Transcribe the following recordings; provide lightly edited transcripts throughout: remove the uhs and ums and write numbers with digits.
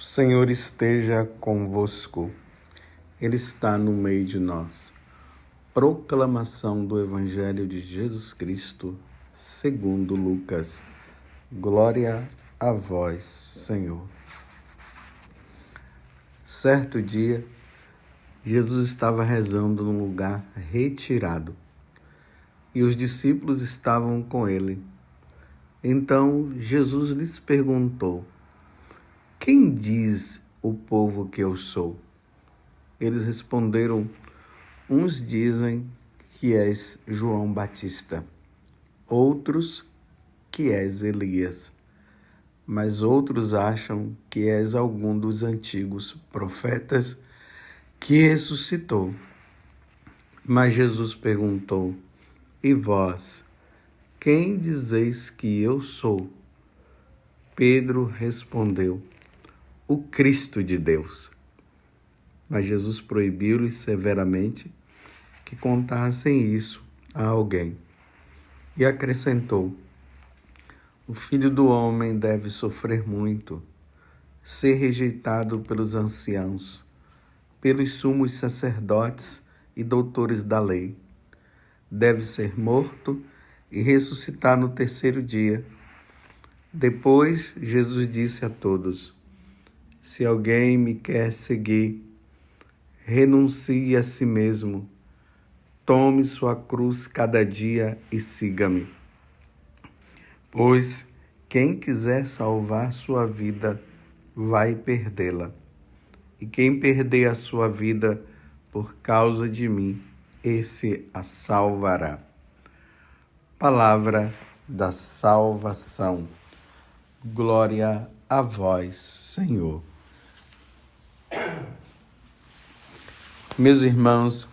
Senhor esteja convosco, Ele está no meio de nós. Proclamação do Evangelho de Jesus Cristo, segundo Lucas. Glória a vós, Senhor. Certo dia, Jesus estava rezando num lugar retirado e os discípulos estavam com ele. Então Jesus lhes perguntou: quem diz o povo que eu sou? Eles responderam: uns dizem que és João Batista, outros que és Elias, mas outros acham que és algum dos antigos profetas que ressuscitou. Mas Jesus perguntou: e vós, quem dizeis que eu sou? Pedro respondeu: o Cristo de Deus. Mas Jesus proibiu-lhes severamente que contassem isso a alguém. E acrescentou: o Filho do Homem deve sofrer muito, ser rejeitado pelos anciãos, pelos sumos sacerdotes e doutores da lei. Deve ser morto e ressuscitar no terceiro dia. Depois, Jesus disse a todos: se alguém me quer seguir, renuncie a si mesmo, tome sua cruz cada dia e siga-me. Pois quem quiser salvar sua vida, vai perdê-la. E quem perder a sua vida por causa de mim, esse a salvará. Palavra da salvação. Glória a vós, Senhor. Meus irmãos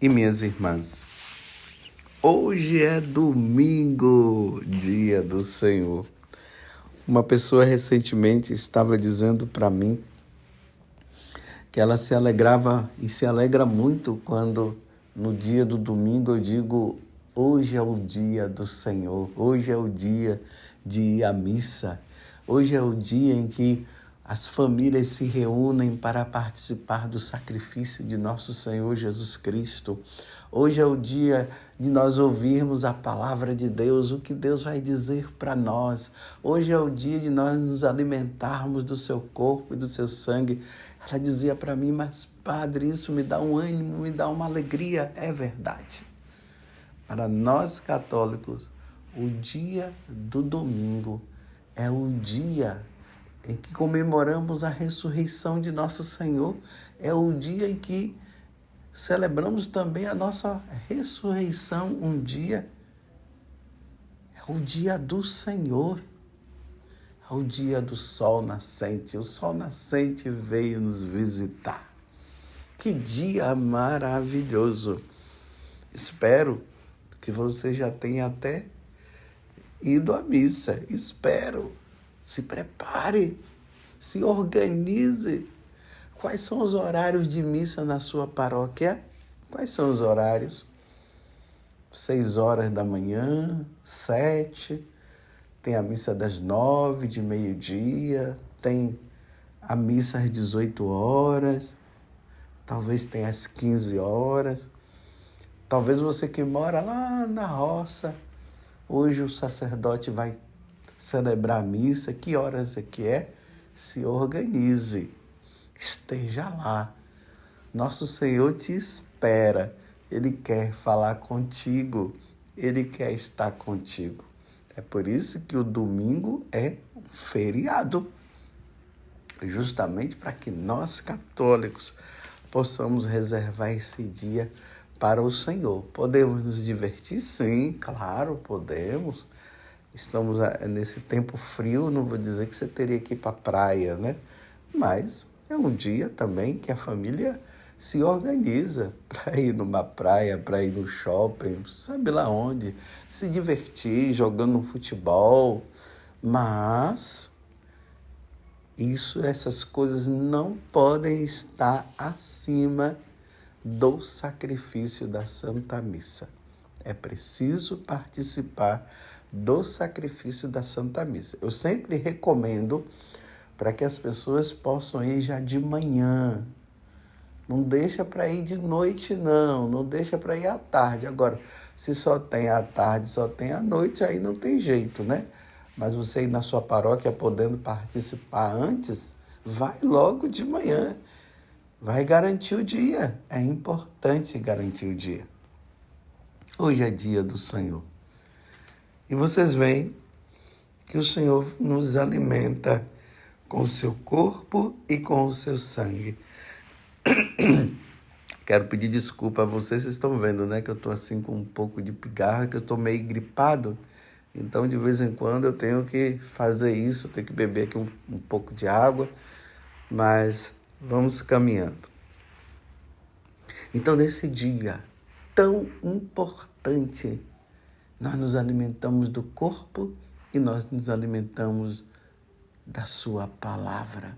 e minhas irmãs, hoje é domingo, dia do Senhor. Uma pessoa recentemente estava dizendo para mim que ela se alegrava e se alegra muito quando no dia do domingo eu digo: hoje é o dia do Senhor, hoje é o dia de ir à missa, hoje é o dia em que as famílias se reúnem para participar do sacrifício de nosso Senhor Jesus Cristo. Hoje é o dia de nós ouvirmos a palavra de Deus, o que Deus vai dizer para nós. Hoje é o dia de nós nos alimentarmos do seu corpo e do seu sangue. Ela dizia para mim: mas padre, isso me dá um ânimo, me dá uma alegria. É verdade. Para nós católicos, o dia do domingo é o dia em que comemoramos a ressurreição de nosso Senhor. É o dia em que celebramos também a nossa ressurreição. Um dia é o dia do Senhor, é o dia do sol nascente. O sol nascente veio nos visitar. Que dia maravilhoso! Espero que você já tenha até ido à missa. Espero. Se prepare, se organize. Quais são os horários de missa na sua paróquia? Quais são os horários? 6 horas da manhã, 7, tem a missa das 9, de meio-dia, tem a missa às 18 horas, talvez tenha às 15 horas. Talvez você que mora lá na roça, hoje o sacerdote vai celebrar a missa. Que horas é que é? Se organize, esteja lá. Nosso Senhor te espera. Ele quer falar contigo, Ele quer estar contigo. É por isso que o domingo é um feriado, justamente para que nós católicos possamos reservar esse dia para o Senhor. Podemos nos divertir? Sim, claro, podemos. Estamos nesse tempo frio, não vou dizer que você teria que ir para a praia, né? Mas é um dia também que a família se organiza para ir numa praia, para ir no shopping, sabe lá onde, se divertir, jogando um futebol. Mas essas coisas não podem estar acima do sacrifício da Santa Missa. É preciso participar do sacrifício da Santa Missa. Eu sempre recomendo para que as pessoas possam ir já de manhã. Não deixa para ir de noite, não. Não deixa para ir à tarde. Agora, se só tem à tarde, só tem à noite, aí não tem jeito, né? Mas você ir na sua paróquia podendo participar antes, vai logo de manhã. Vai garantir o dia. É importante garantir o dia. Hoje é dia do Senhor. E vocês veem que o Senhor nos alimenta com o seu corpo e com o seu sangue. Quero pedir desculpa a vocês estão vendo, né? Que eu estou assim com um pouco de pigarra, que eu estou meio gripado. Então, de vez em quando, eu tenho que fazer isso, tenho que beber aqui um pouco de água, mas vamos caminhando. Então, nesse dia tão importante, nós nos alimentamos do corpo e nós nos alimentamos da sua palavra.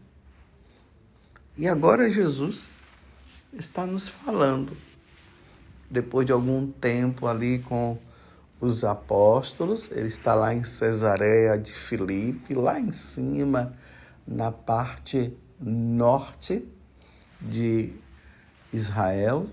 E agora Jesus está nos falando, depois de algum tempo ali com os apóstolos, ele está lá em Cesareia de Filipe, lá em cima, na parte norte de Israel.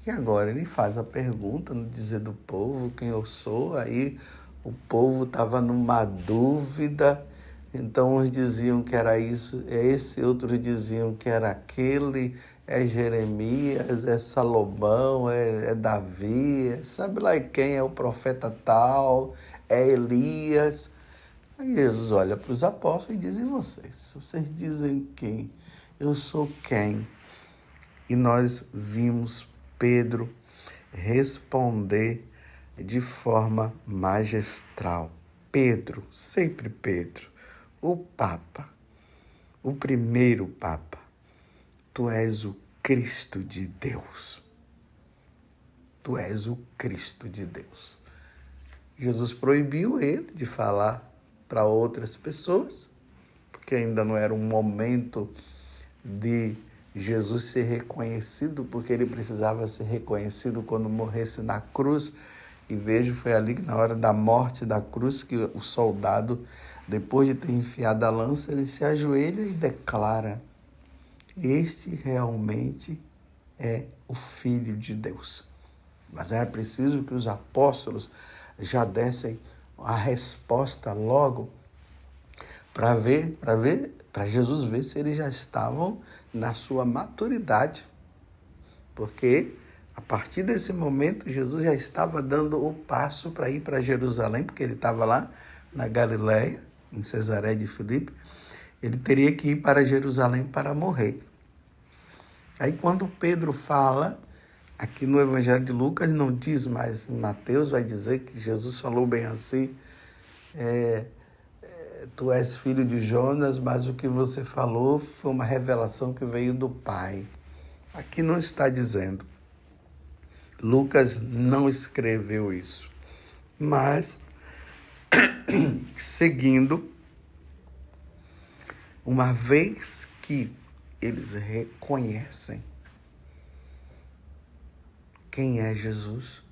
E agora ele faz a pergunta, no dizer do povo, quem eu sou. Aí o povo estava numa dúvida, então uns diziam que era isso, é esse, outros diziam que era aquele, é Jeremias, é Salomão, é Davi, sabe lá quem é o profeta tal, é Elias. Aí Jesus olha para os apóstolos e diz, e vocês? Vocês dizem quem? Eu sou quem? E nós vimos Pedro responder de forma magistral. Pedro, sempre Pedro, o Papa, o primeiro Papa, tu és o Cristo de Deus. Tu és o Cristo de Deus. Jesus proibiu ele de falar para outras pessoas, porque ainda não era um momento de Jesus ser reconhecido, porque ele precisava ser reconhecido quando morresse na cruz. E vejo, foi ali que na hora da morte da cruz que o soldado, depois de ter enfiado a lança, ele se ajoelha e declara, este realmente é o Filho de Deus. Mas era preciso que os apóstolos já dessem a resposta logo para Jesus ver se eles já estavam na sua maturidade. Porque a partir desse momento Jesus já estava dando o passo para ir para Jerusalém, porque ele estava lá na Galileia, em Cesareia de Filipe. Ele teria que ir para Jerusalém para morrer. Aí quando Pedro fala, aqui no Evangelho de Lucas não diz, mas em Mateus vai dizer que Jesus falou bem assim, tu és filho de Jonas, mas o que você falou foi uma revelação que veio do Pai. Aqui não está dizendo. Lucas não escreveu isso. Mas, seguindo, uma vez que eles reconhecem quem é Jesus,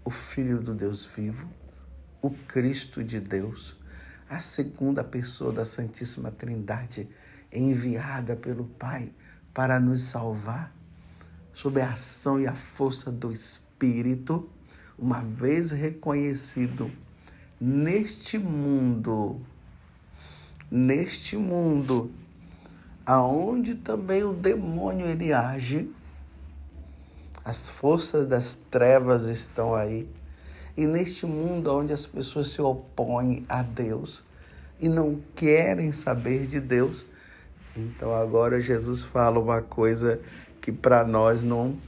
o Filho do Deus vivo, o Cristo de Deus, a segunda pessoa da Santíssima Trindade, enviada pelo Pai para nos salvar, sob a ação e a força do Espírito, uma vez reconhecido neste mundo, aonde também o demônio ele age, as forças das trevas estão aí, e neste mundo onde as pessoas se opõem a Deus e não querem saber de Deus, então agora Jesus fala uma coisa que para nós não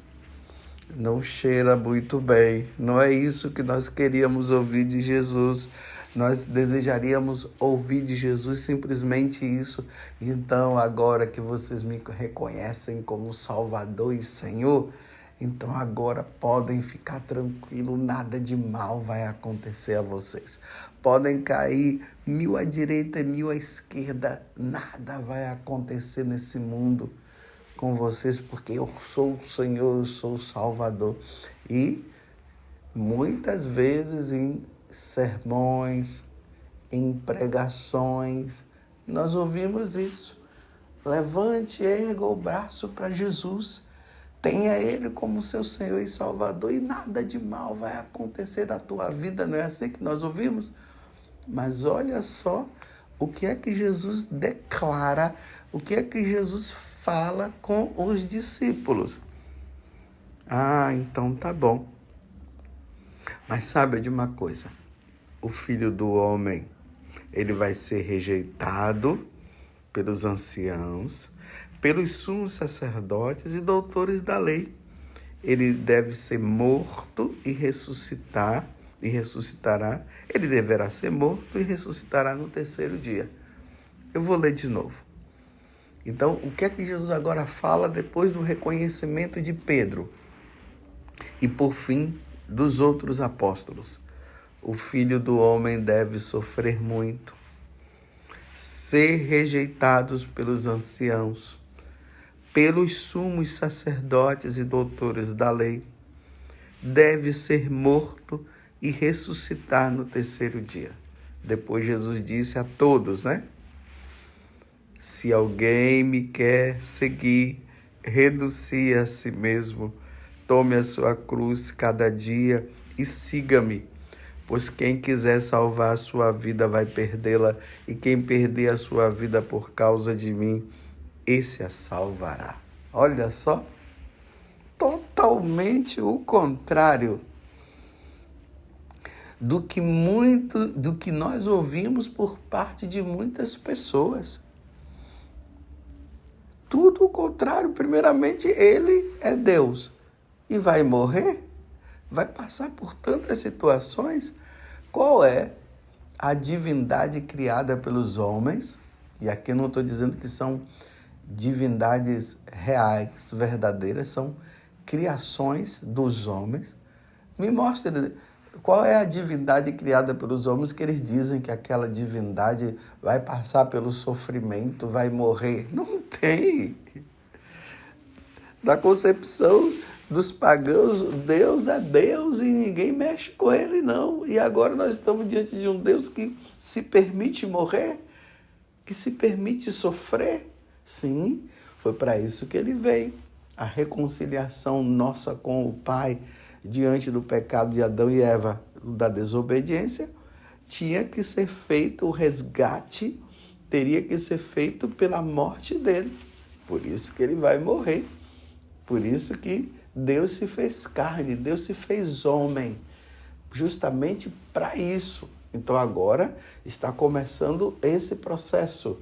cheira muito bem. Não é isso que nós queríamos ouvir de Jesus. Nós desejaríamos ouvir de Jesus simplesmente isso. Então, agora que vocês me reconhecem como Salvador e Senhor, então agora podem ficar tranquilos, nada de mal vai acontecer a vocês. Podem cair 1000 à direita e 1000 à esquerda, nada vai acontecer nesse mundo com vocês, porque eu sou o Senhor, eu sou o Salvador. E muitas vezes em sermões, em pregações, Nós ouvimos isso. Levante, erga o braço para Jesus. Tenha Ele como seu Senhor e Salvador e nada de mal vai acontecer na tua vida. Não é assim que nós ouvimos? Mas olha só o que é que Jesus declara, o que é que Jesus fala com os discípulos. Ah, então tá bom. Mas sabe de uma coisa? O Filho do Homem, ele vai ser rejeitado pelos anciãos, pelos sumos sacerdotes e doutores da lei. Ele deve ser morto e ressuscitar, e ressuscitará. Ele deverá ser morto e ressuscitará no terceiro dia. Eu vou ler de novo. Então, o que é que Jesus agora fala depois do reconhecimento de Pedro? E por fim, dos outros apóstolos. O Filho do Homem deve sofrer muito, ser rejeitado pelos anciãos, pelos sumos sacerdotes e doutores da lei, deve ser morto e ressuscitar no terceiro dia. Depois Jesus disse a todos, né? Se alguém me quer seguir, renuncie a si mesmo, tome a sua cruz cada dia e siga-me. Pois quem quiser salvar a sua vida vai perdê-la, e quem perder a sua vida por causa de mim, esse a salvará. Olha só, totalmente o contrário do que nós ouvimos por parte de muitas pessoas. Tudo o contrário. Primeiramente, ele é Deus e vai morrer, vai passar por tantas situações. Qual é a divindade criada pelos homens? E aqui eu não estou dizendo que são divindades reais, verdadeiras, são criações dos homens. Me mostre qual é a divindade criada pelos homens que eles dizem que aquela divindade vai passar pelo sofrimento, vai morrer. Não tem. Da concepção dos pagãos, Deus é Deus e ninguém mexe com ele, não. E agora nós estamos diante de um Deus que se permite morrer, que se permite sofrer. Sim, foi para isso que ele veio. A reconciliação nossa com o Pai diante do pecado de Adão e Eva, da desobediência, tinha que ser feito, o resgate teria que ser feito pela morte dele. Por isso que ele vai morrer. Por isso que Deus se fez carne, Deus se fez homem, justamente para isso. Então agora está começando esse processo.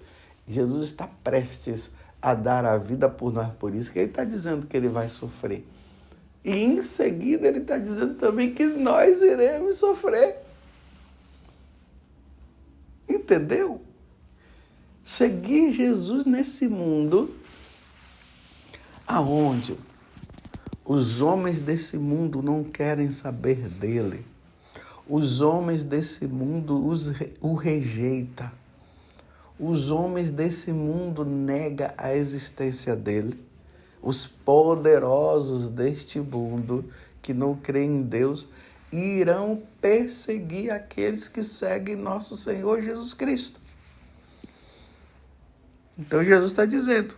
Jesus está prestes a dar a vida por nós, por isso que ele está dizendo que ele vai sofrer. E em seguida ele está dizendo também que nós iremos sofrer. Entendeu? Seguir Jesus nesse mundo, aonde os homens desse mundo não querem saber dele. Os homens desse mundo o rejeitam. Os homens desse mundo negam a existência dele. Os poderosos deste mundo que não creem em Deus irão perseguir aqueles que seguem nosso Senhor Jesus Cristo. Então Jesus está dizendo,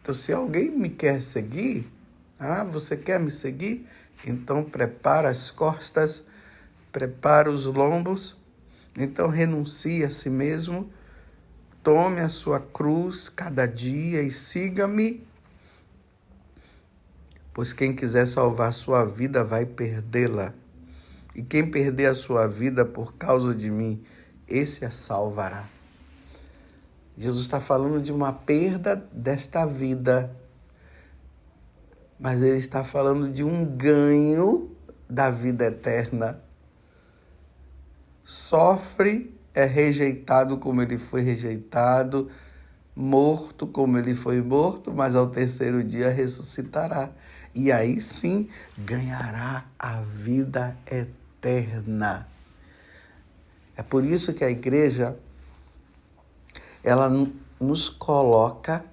então se alguém me quer seguir, você quer me seguir? Então prepara as costas, prepara os lombos, então renuncie a si mesmo, tome a sua cruz cada dia e siga-me. Pois quem quiser salvar sua vida vai perdê-la. E quem perder a sua vida por causa de mim, esse a salvará. Jesus está falando de uma perda desta vida, mas ele está falando de um ganho da vida eterna. Sofre, é rejeitado como ele foi rejeitado, morto como ele foi morto, mas ao terceiro dia ressuscitará. E aí sim ganhará a vida eterna. É por isso que a igreja, ela nos coloca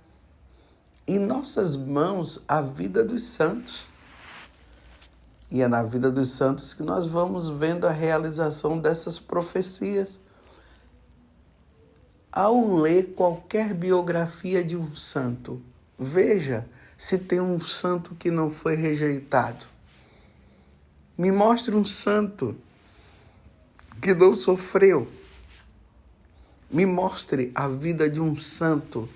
em nossas mãos a vida dos santos. E é na vida dos santos que nós vamos vendo a realização dessas profecias. ao ler qualquer biografia de um santo, veja se tem um santo que não foi rejeitado. Me mostre um santo que não sofreu. Me mostre a vida de um santo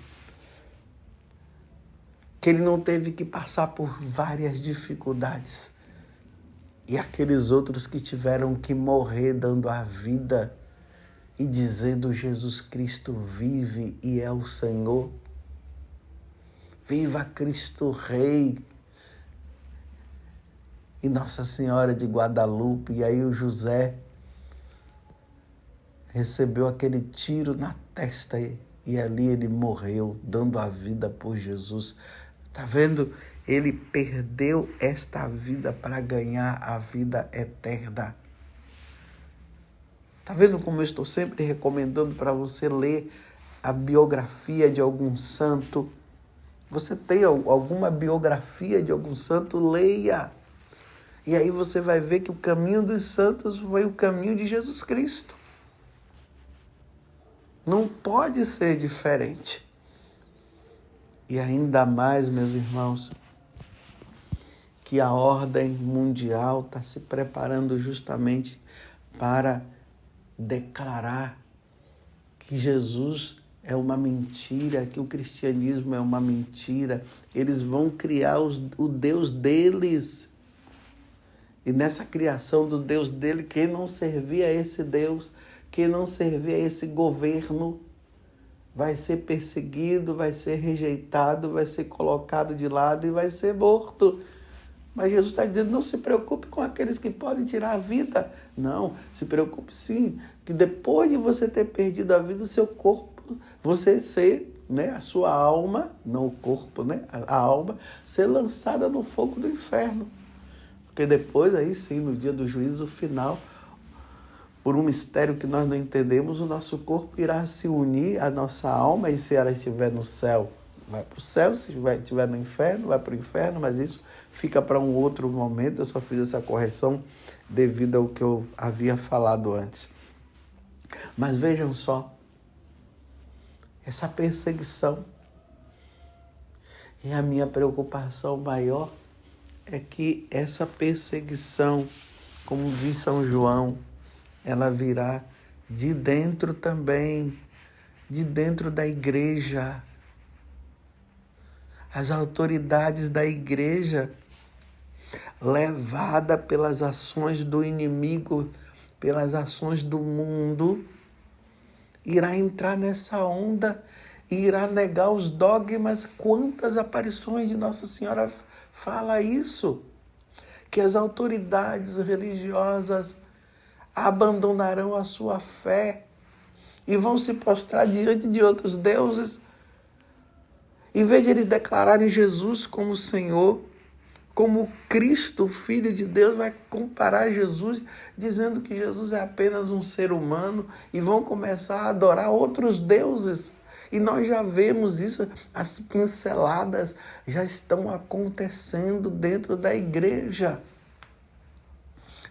que ele não teve que passar por várias dificuldades. E aqueles outros que tiveram que morrer dando a vida e dizendo: Jesus Cristo vive e é o Senhor. Viva Cristo Rei! E Nossa Senhora de Guadalupe, e aí o José recebeu aquele tiro na testa e ali ele morreu, dando a vida por Jesus. Está vendo? Ele perdeu esta vida para ganhar a vida eterna. Está vendo como eu estou sempre recomendando para você ler a biografia de algum santo? Você tem alguma biografia de algum santo? Leia. E aí você vai ver que o caminho dos santos foi o caminho de Jesus Cristo. Não pode ser diferente. E ainda mais, meus irmãos, que a ordem mundial está se preparando justamente para declarar que Jesus é uma mentira, que o cristianismo é uma mentira. Eles vão criar o Deus deles. E nessa criação do Deus dele, quem não servir a esse Deus, quem não servir a esse governo, vai ser perseguido, vai ser rejeitado, vai ser colocado de lado e vai ser morto. Mas Jesus está dizendo: não se preocupe com aqueles que podem tirar a vida. Não, se preocupe sim, que depois de você ter perdido a vida, o seu corpo, você ser, a sua alma, não o corpo, a alma, ser lançada no fogo do inferno. Porque depois, aí sim, no dia do juízo final, por um mistério que nós não entendemos, o nosso corpo irá se unir à nossa alma, e se ela estiver no céu, vai para o céu, se estiver no inferno, vai para o inferno, mas isso fica para um outro momento. Eu só fiz essa correção devido ao que eu havia falado antes. Mas vejam só, essa perseguição, e a minha preocupação maior é que essa perseguição, como diz São João, ela virá de dentro também, de dentro da igreja. As autoridades da igreja, levada pelas ações do inimigo, pelas ações do mundo, irá entrar nessa onda e irá negar os dogmas. Quantas aparições de Nossa Senhora fala isso? Que as autoridades religiosas abandonarão a sua fé e vão se prostrar diante de outros deuses. Em vez de eles declararem Jesus como Senhor, como Cristo, Filho de Deus, vai comparar Jesus, dizendo que Jesus é apenas um ser humano, e vão começar a adorar outros deuses. E nós já vemos isso, as pinceladas já estão acontecendo dentro da igreja.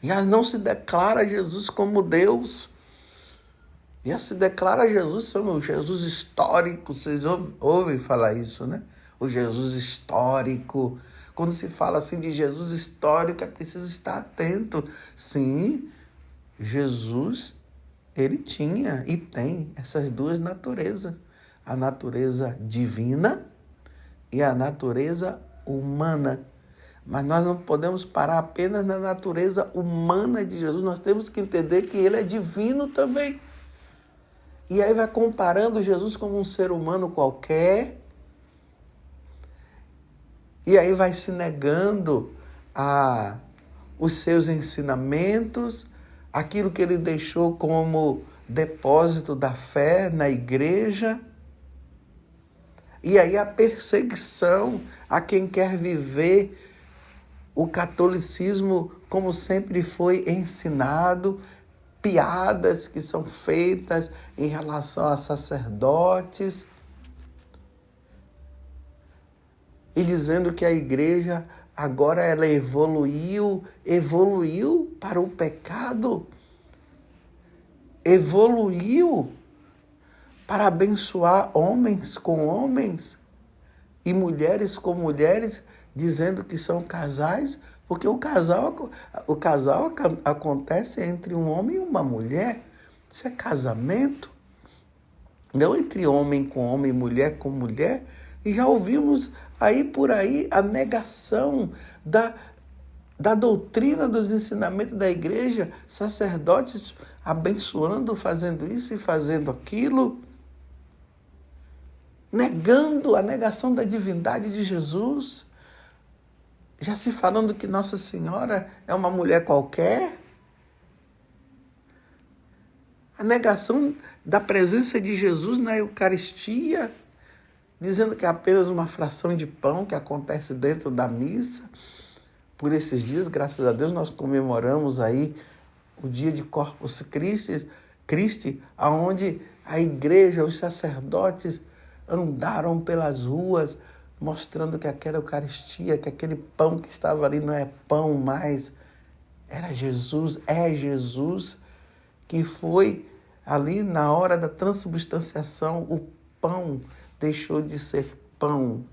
Já não se declara Jesus como Deus. Já se declara Jesus como o Jesus histórico. Vocês ouvem falar isso, né? O Jesus histórico. Quando se fala assim de Jesus histórico, é preciso estar atento. Sim, Jesus, ele tinha e tem essas duas naturezas. A natureza divina e a natureza humana. Mas nós não podemos parar apenas na natureza humana de Jesus. Nós temos que entender que ele é divino também. E aí vai comparando Jesus como um ser humano qualquer. E aí vai se negando a os seus ensinamentos, aquilo que ele deixou como depósito da fé na igreja. E aí a perseguição a quem quer viver o catolicismo como sempre foi ensinado, piadas que são feitas em relação a sacerdotes, e dizendo que a igreja agora ela evoluiu para o pecado, evoluiu para abençoar homens com homens e mulheres com mulheres, dizendo que são casais, porque o casal acontece entre um homem e uma mulher. Isso é casamento. Não entre homem com homem, mulher com mulher. E já ouvimos aí por aí a negação da doutrina dos ensinamentos da igreja, sacerdotes abençoando, fazendo isso e fazendo aquilo, negando a negação da divindade de Jesus, já se falando que Nossa Senhora é uma mulher qualquer, a negação da presença de Jesus na Eucaristia, dizendo que é apenas uma fração de pão que acontece dentro da missa. Por esses dias, graças a Deus, nós comemoramos aí o dia de Corpus Christi, onde a igreja, os sacerdotes andaram pelas ruas, mostrando que aquela Eucaristia, que aquele pão que estava ali não é pão mais, era Jesus, é Jesus, que foi ali na hora da transubstanciação, o pão deixou de ser pão.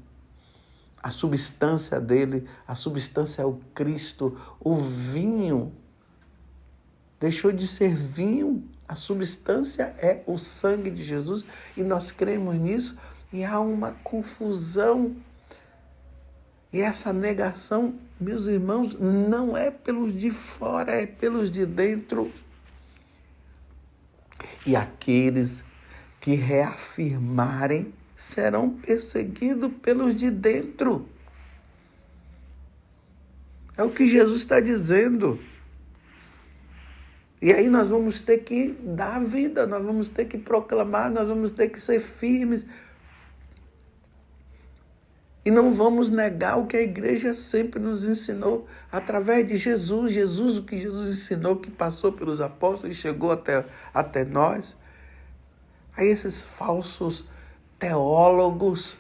A substância dele, a substância é o Cristo. O vinho deixou de ser vinho, a substância é o sangue de Jesus e nós cremos nisso e há uma confusão. E essa negação, meus irmãos, não é pelos de fora, é pelos de dentro. E aqueles que reafirmarem serão perseguidos pelos de dentro. É o que Jesus está dizendo. E aí nós vamos ter que dar a vida, nós vamos ter que proclamar, nós vamos ter que ser firmes. E não vamos negar o que a igreja sempre nos ensinou através de Jesus. O que Jesus ensinou, que passou pelos apóstolos e chegou até nós. Aí esses falsos teólogos,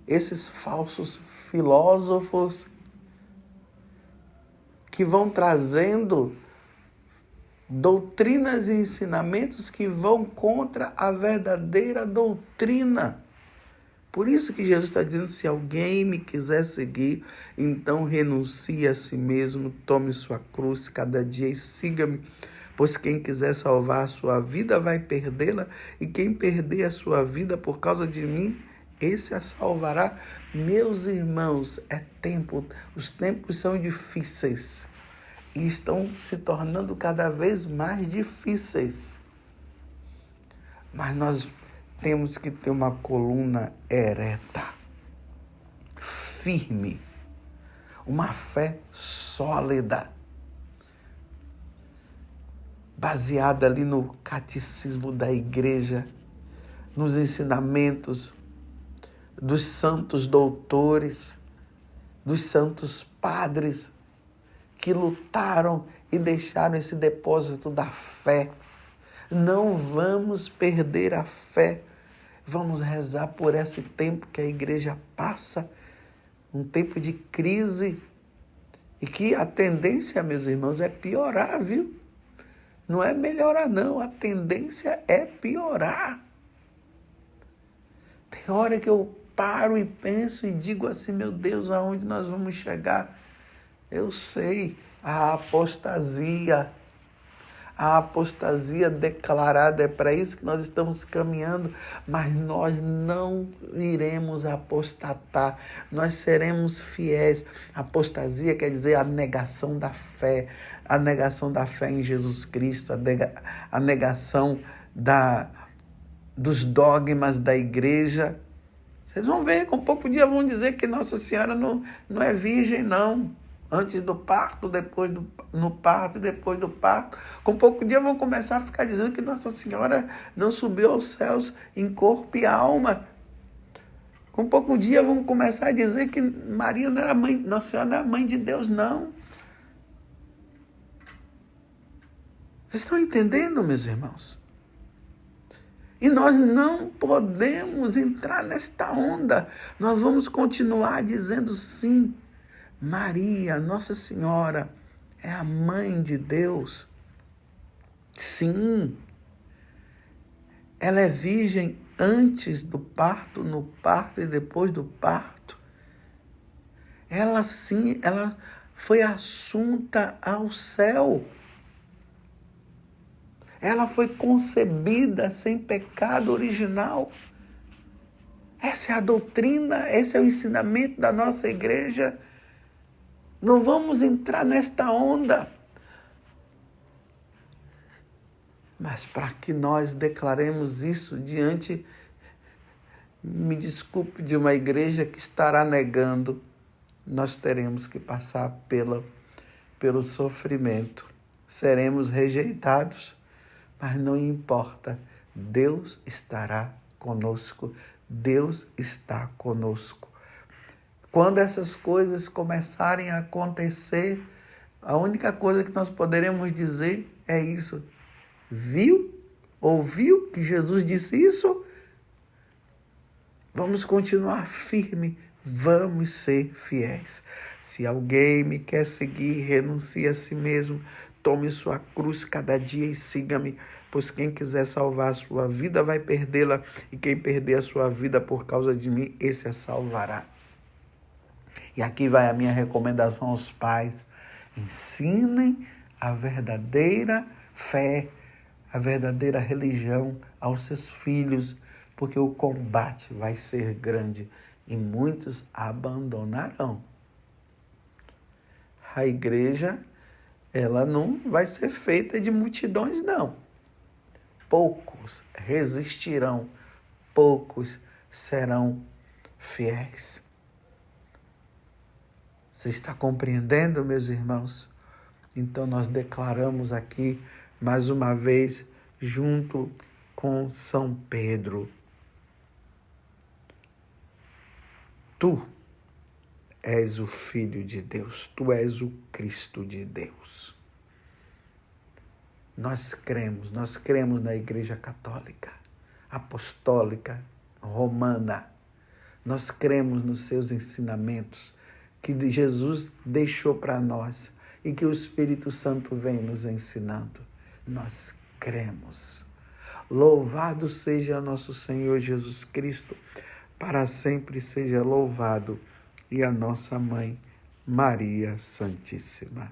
esses falsos filósofos que vão trazendo doutrinas e ensinamentos que vão contra a verdadeira doutrina. Por isso que Jesus está dizendo, se alguém me quiser seguir, então renuncie a si mesmo, tome sua cruz cada dia e siga-me. Pois quem quiser salvar a sua vida vai perdê-la, e quem perder a sua vida por causa de mim, esse a salvará. Meus irmãos, os tempos são difíceis e estão se tornando cada vez mais difíceis. Mas nós temos que ter uma coluna ereta, firme, uma fé sólida, baseada ali no catecismo da igreja, nos ensinamentos dos santos doutores, dos santos padres que lutaram e deixaram esse depósito da fé. Não vamos perder a fé. Vamos rezar por esse tempo que a igreja passa, um tempo de crise, e que a tendência, meus irmãos, é piorar, viu? Não é melhorar, não. A tendência é piorar. Tem hora que eu paro e penso e digo assim, meu Deus, aonde nós vamos chegar? Eu sei, a apostasia declarada, é para isso que nós estamos caminhando, mas nós não iremos apostatar, nós seremos fiéis. Apostasia quer dizer a negação da fé em Jesus Cristo, a negação dos dogmas da igreja. Vocês vão ver, com pouco dia vão dizer que Nossa Senhora não é virgem, não. Antes do parto, no parto e depois do parto. Com pouco dia vão começar a ficar dizendo que Nossa Senhora não subiu aos céus em corpo e alma. Com pouco dia vão começar a dizer que Maria não era mãe, Nossa Senhora não era mãe de Deus, não. Vocês estão entendendo, meus irmãos? E nós não podemos entrar nesta onda. Nós vamos continuar dizendo sim. Maria, Nossa Senhora, é a mãe de Deus. Sim. Ela é virgem antes do parto, no parto e depois do parto. Ela sim, ela foi assunta ao céu. Ela foi concebida sem pecado original. Essa é a doutrina, esse é o ensinamento da nossa igreja. Não vamos entrar nesta onda. Mas para que nós declaremos isso diante, me desculpe, de uma igreja que estará negando, nós teremos que passar pelo sofrimento. Seremos rejeitados, mas não importa. Deus estará conosco. Deus está conosco. Quando essas coisas começarem a acontecer, a única coisa que nós poderemos dizer é isso. Viu? Ouviu que Jesus disse isso? Vamos continuar firme, vamos ser fiéis. Se alguém me quer seguir, renuncie a si mesmo, tome sua cruz cada dia e siga-me, pois quem quiser salvar a sua vida vai perdê-la, e quem perder a sua vida por causa de mim, esse a salvará. E aqui vai a minha recomendação aos pais: ensinem a verdadeira fé, a verdadeira religião aos seus filhos, porque o combate vai ser grande e muitos abandonarão. A igreja, ela não vai ser feita de multidões, não. Poucos resistirão, poucos serão fiéis. Você está compreendendo, meus irmãos? Então nós declaramos aqui, mais uma vez, junto com São Pedro: Tu és o Filho de Deus, Tu és o Cristo de Deus. Nós cremos na Igreja Católica, Apostólica, Romana. Nós cremos nos seus ensinamentos que Jesus deixou para nós e que o Espírito Santo vem nos ensinando. Nós cremos. Louvado seja nosso Senhor Jesus Cristo, para sempre seja louvado, e a nossa Mãe, Maria Santíssima.